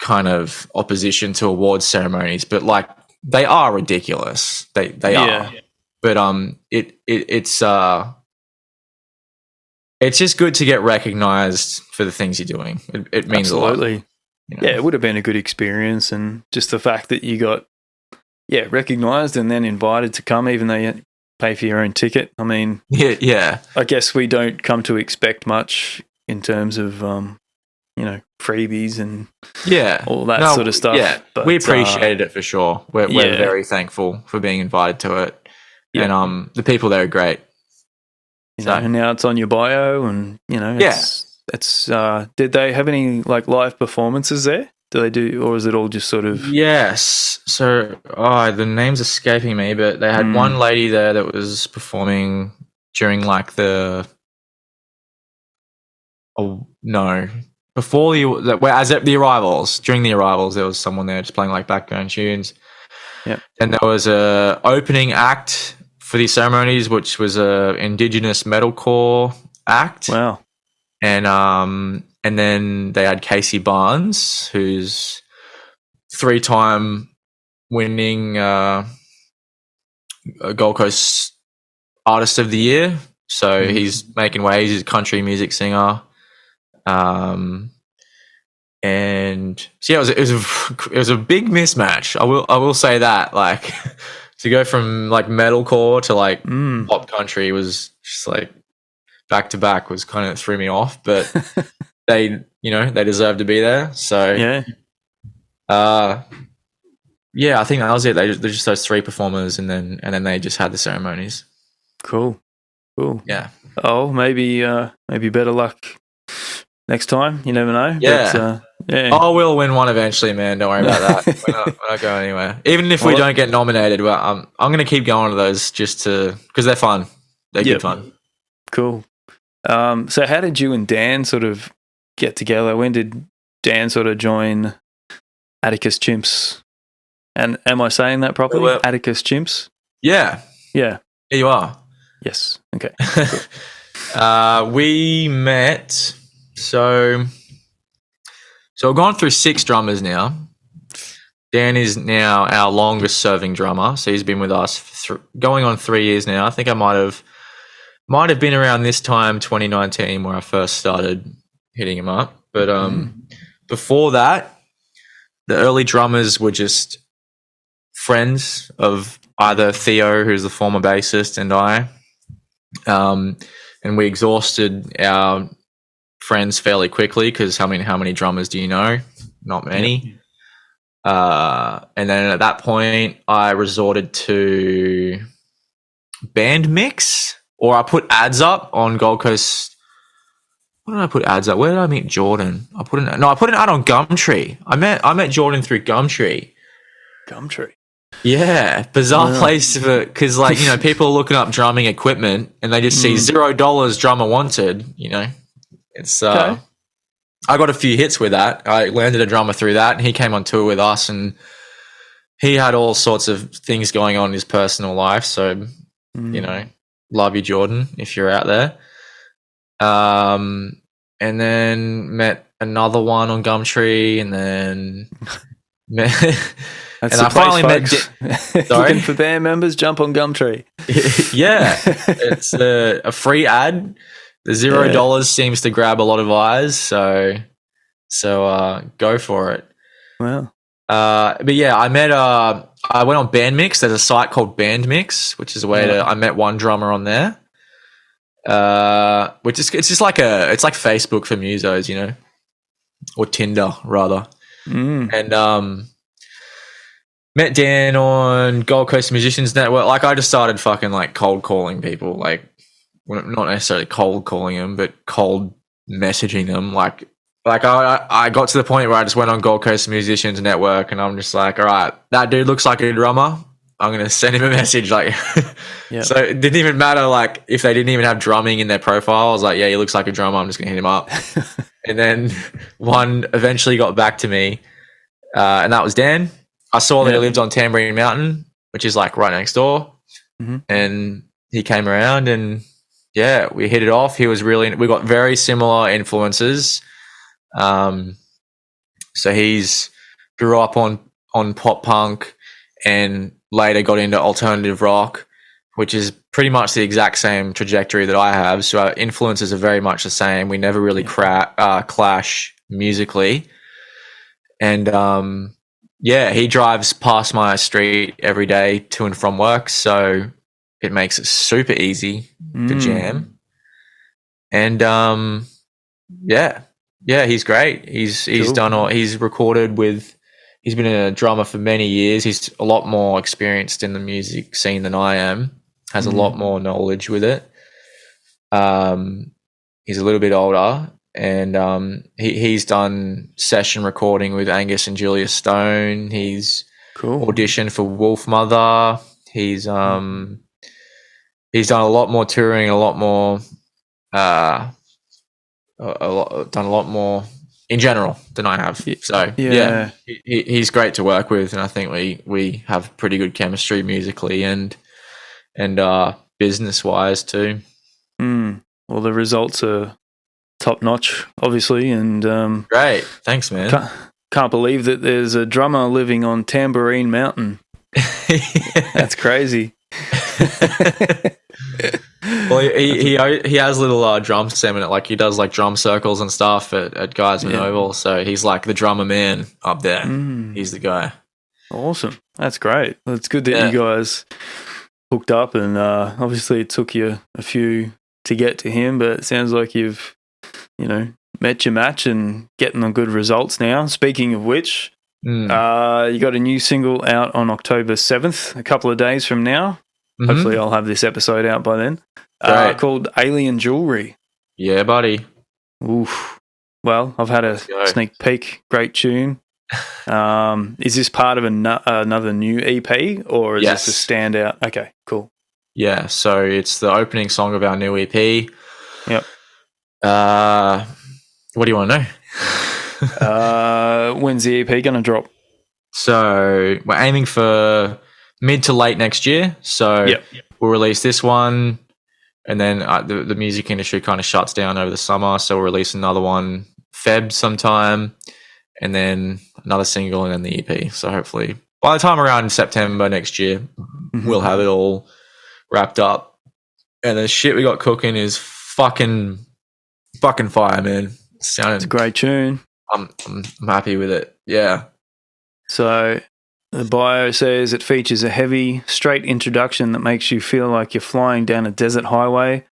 kind of opposition to award ceremonies, but like they are ridiculous. They are. But it's just good to get recognized for the things you're doing. It means absolutely a lot. Yeah, it would have been a good experience, and just the fact that you got recognized and then invited to come, even though you pay for your own ticket. I mean, I guess we don't come to expect much in terms of freebies and all that sort of stuff. Yeah, but we appreciated it for sure. We're very thankful for being invited to it, and the people there are great. And now it's on your bio, and it's did they have any like live performances there? Do they do, or is it all just sort of? Yes. So, the name's escaping me, but they had one lady there that was performing during like before the arrivals. During the arrivals, there was someone there just playing like background tunes. Yeah. And there was a opening act for these ceremonies, which was a Indigenous metalcore act. Wow. And then they had Casey Barnes, who's 3-time winning Gold Coast Artist of the Year. So he's making waves. He's a country music singer. And so it was a big mismatch. I will say that. Like, to go from like metalcore to like pop country was just like back to back was kind of threw me off, but they deserve to be there. So yeah, I think that was it. They're just those three performers, and then they just had the ceremonies. Cool. Yeah. Oh, maybe better luck next time. You never know. Yeah. But, Oh, we'll win one eventually, man. Don't worry about that. We're not going anywhere. Even if we don't get nominated, well, I'm going to keep going to those just because they're fun. They're good fun. Cool. So how did you and Dan sort of get together? When did Dan sort of join Atticus Chimps? And am I saying that properly? Well, Atticus Chimps? Yeah. Yeah. Here you are. Yes. Okay. We met. So we've gone through 6 drummers now. Dan is now our longest serving drummer. So he's been with us for going on 3 years now. I think I might have been around this time, 2019, where I first started hitting him up. But before that, the early drummers were just friends of either Theo, who's the former bassist, and I. And we exhausted our friends fairly quickly because how many drummers do you know? Not many. And then at that point, I resorted to Bandmix, or I put ads up on Gold Coast. What did I put ads up? Where did I meet Jordan? I put an ad on Gumtree. I met Jordan through Gumtree. Yeah, bizarre place because people are looking up drumming equipment and they just see $0 drummer wanted. It's I got a few hits with that. I landed a drummer through that, and he came on tour with us, and he had all sorts of things going on in his personal life. So love you, Jordan, if you're out there. And then met another one on Gumtree, and then That's and I finally met. Sorry, looking for band members, jump on Gumtree. Yeah, it's a free ad. The $0 seems to grab a lot of eyes, so go for it. Wow. But yeah, I met. I went on Bandmix. There's a site called Bandmix, which is a way I met one drummer on there. Which is it's like Facebook for musos, or Tinder rather. And met Dan on Gold Coast Musicians Network. Like I just started fucking like cold calling people, like not necessarily cold calling them, but cold messaging them. Like I got to the point where I just went on Gold Coast Musicians Network, and I'm just like, all right, that dude looks like a drummer. I'm gonna send him a message. Like, so it didn't even matter like if they didn't even have drumming in their profile. I was like, yeah, he looks like a drummer. I'm just gonna hit him up. And then one eventually got back to me, and that was Dan. I saw that he lived on Tambourine Mountain, which is like right next door, and he came around, and we hit it off. He was we got very similar influences. So he's grew up on pop punk, and later got into alternative rock, which is pretty much the exact same trajectory that I have. So our influences are very much the same. We never really clash musically. And he drives past my street every day to and from work, so it makes it super easy to jam. And he's great. He's cool. He's recorded with. He's been a drummer for many years. He's a lot more experienced in the music scene than I am. Has a lot more knowledge with it. He's a little bit older, and he's done session recording with Angus and Julia Stone. He's auditioned for Wolf Mother. He's done a lot more touring, a lot more in general than I have. So he's great to work with, and I think we have pretty good chemistry musically and business wise too. Well, the results are top notch, obviously, and great. Thanks, man. Can't believe that there's a drummer living on Tambourine Mountain. That's crazy. Well, he has little drum seminar, like he does like drum circles and stuff at Guysman Oval. So he's like the drummer man up there. He's the guy. Awesome. That's great. Well, it's good that Yeah. you guys hooked up, and obviously it took you a few to get to him, but it sounds like you've, met your match and getting the good results now. Speaking of which, you got a new single out on October 7th, a couple of days from now. Mhm. Hopefully I'll have this episode out by then. Great. Called Alien Jewelry. Yeah, buddy. Oof. Well, I've had a go. sneak peek. Great tune. Is this part of another new EP, or is Yes. this a standout? Okay, cool. Yeah, so it's the opening song of our new EP. Yep. What do you want to know? When's the EP going to drop? So we're aiming for mid to late next year. So Yep. we'll release this one, and then the music industry kind of shuts down over the summer. So we'll release another one Feb sometime, and then another single, and then the EP. So hopefully by the time around September next year, we'll have it all wrapped up. And the shit we got cooking is fucking fire, man. It's a great tune. I'm happy with it. Yeah. So the bio says it features a heavy, straight introduction that makes you feel like you're flying down a desert highway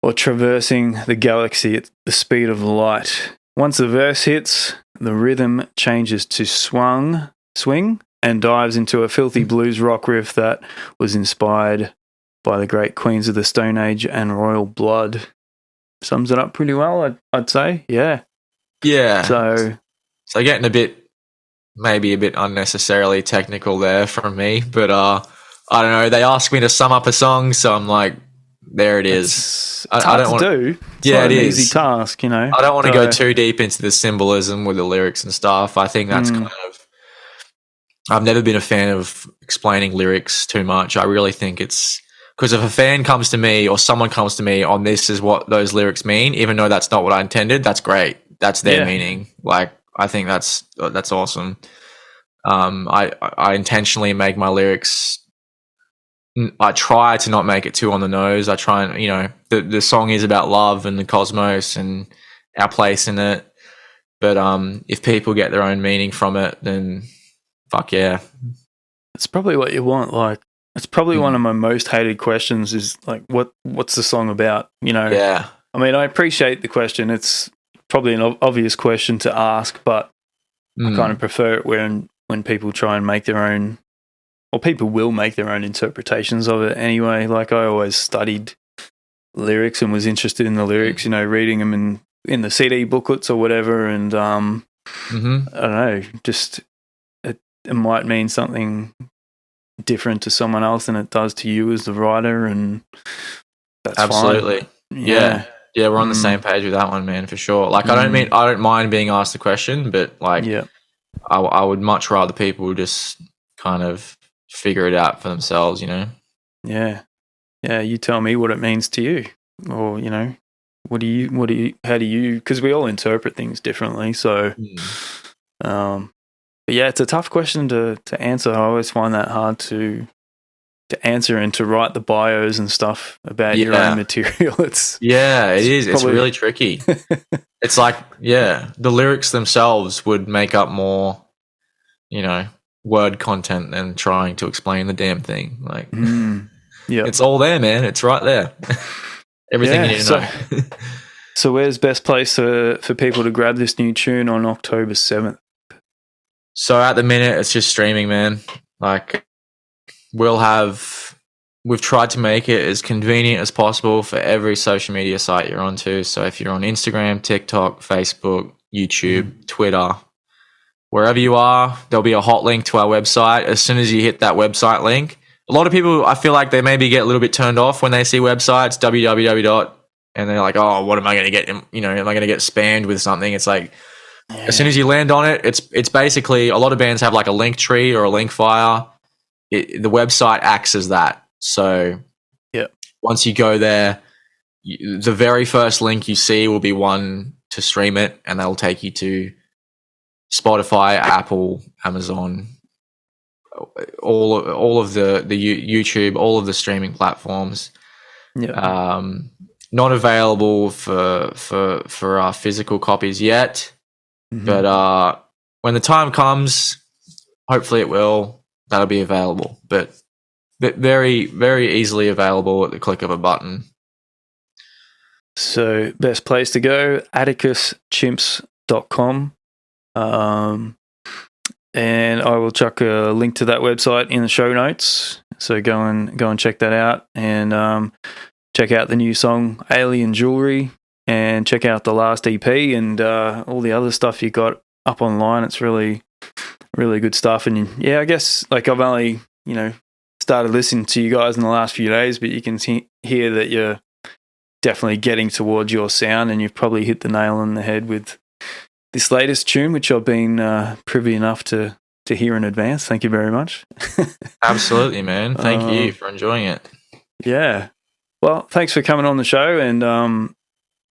or traversing the galaxy at the speed of light. Once the verse hits, the rhythm changes to swing, and dives into a filthy blues rock riff that was inspired by the great Queens of the Stone Age and Royal Blood. Sums it up pretty well, I'd say. Yeah. Yeah. So getting maybe a bit unnecessarily technical there from me, but I don't know. They asked me to sum up a song, so I'm like, there it is. It's hard to do. It's Yeah, not it an is. easy task, I don't want to go too deep into the symbolism with the lyrics and stuff. I think that's kind of. I've never been a fan of explaining lyrics too much. I really think it's because if a fan comes to me or someone comes to me on this is what those lyrics mean, even though that's not what I intended, that's great. That's their meaning. Like, I think that's awesome. I intentionally make my lyrics. I try to not make it too on the nose. I try and, the song is about love and the cosmos and our place in it. But if people get their own meaning from it, then fuck yeah. It's probably what you want. Like, it's probably one of my most hated questions is like, what's the song about? Yeah. I mean, I appreciate the question. It's probably an obvious question to ask, but I kind of prefer it when people try and make their own, or people will make their own interpretations of it anyway. Like, I always studied lyrics and was interested in the lyrics, reading them in the CD booklets or whatever. And I don't know, just it might mean something different to someone else than it does to you as the writer, and that's absolutely fine. Yeah, we're on the same page with that one, man, for sure. Like, I don't mind being asked the question, but like, I would much rather people just kind of figure it out for themselves, Yeah, you tell me what it means to you, or how do you, because we all interpret things differently. So but yeah, it's a tough question to answer. I always find that hard to answer and to write the bios and stuff about your own material. It is. It's really tricky. It's like, the lyrics themselves would make up more, word content than trying to explain the damn thing. Like, it's all there, man. It's right there. Everything you need to know. So where's best place for people to grab this new tune on October 7th? So at the minute, it's just streaming, man. Like, we've tried to make it as convenient as possible for every social media site you're onto. So if you're on Instagram, TikTok, Facebook, YouTube, Twitter, wherever you are, there'll be a hot link to our website. As soon as you hit that website link, a lot of people, I feel like they maybe get a little bit turned off when they see websites, www. And they're like, oh, what am I going to get? Am I going to get spammed with something? It's like, as soon as you land on it, it's basically, a lot of bands have like a link tree or a link file. The website acts as that. So once you go there, the very first link you see will be one to stream it, and that'll take you to Spotify, Apple, Amazon, all of the YouTube, all of the streaming platforms. Not available for our physical copies yet, but when the time comes, hopefully it will. That'll be available, but very, very easily available at the click of a button. So best place to go, atticuschimps.com. And I will chuck a link to that website in the show notes. So go and check that out, and check out the new song Alien Jewelry, and check out the last EP and all the other stuff you got up online. It's really, really good stuff. And yeah, I guess like I've only started listening to you guys in the last few days, but you can hear that you're definitely getting towards your sound, and you've probably hit the nail on the head with this latest tune, which I've been privy enough to hear in advance. Thank you very much. Absolutely, man. Thank you for enjoying it. Yeah. Well, thanks for coming on the show, and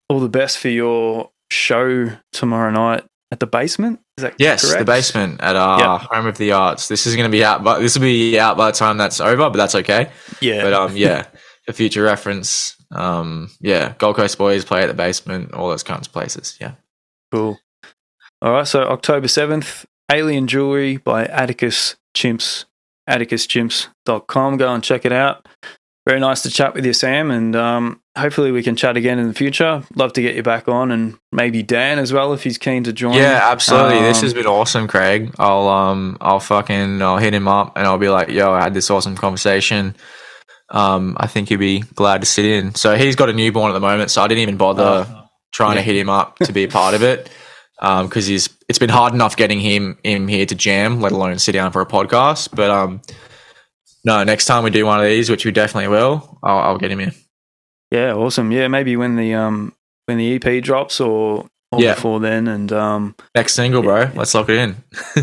all the best for your show tomorrow night at the Basement. Is that yes, correct? The Basement at our Home of the Arts. This is going to be out, but this will be out by the time that's over. But that's okay. Yeah. But yeah, for future reference, Gold Coast Boys play at the Basement, all those kinds of places. Yeah. Cool. All right. So October 7th, Alien Jewelry by Atticus Chimps. AtticusChimps.com. Go and check it out. Very nice to chat with you, Sam, and hopefully we can chat again in the future. Love to get you back on, and maybe Dan as well if he's keen to join. Yeah, absolutely. This has been awesome, Craig. I'll hit him up and I'll be like, yo, I had this awesome conversation. I think he'd be glad to sit in. So he's got a newborn at the moment, so I didn't even bother trying to hit him up to be a part of it, because it's been hard enough getting him here to jam, let alone sit down for a podcast. But no, next time we do one of these, which we definitely will, I'll get him in. Yeah, awesome. Yeah, maybe when the EP drops or before then, and next single, bro. Let's lock it in.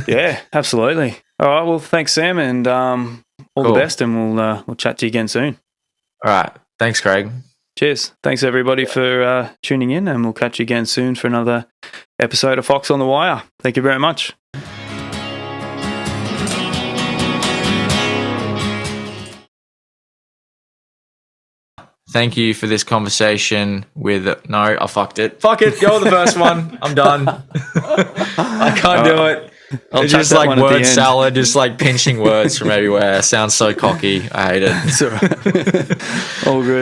Yeah, absolutely. All right. Well, thanks, Sam, and all the best, and we'll chat to you again soon. All right. Thanks, Craig. Cheers. Thanks everybody for tuning in, and we'll catch you again soon for another episode of Fox on the Wire. Thank you very much. Thank you for this conversation with... No, I fucked it. Fuck it. Go with the first one. I'm done. I can't do it. It's just like word salad, just like pinching words from everywhere. Sounds so cocky. I hate it. It's all right. All good.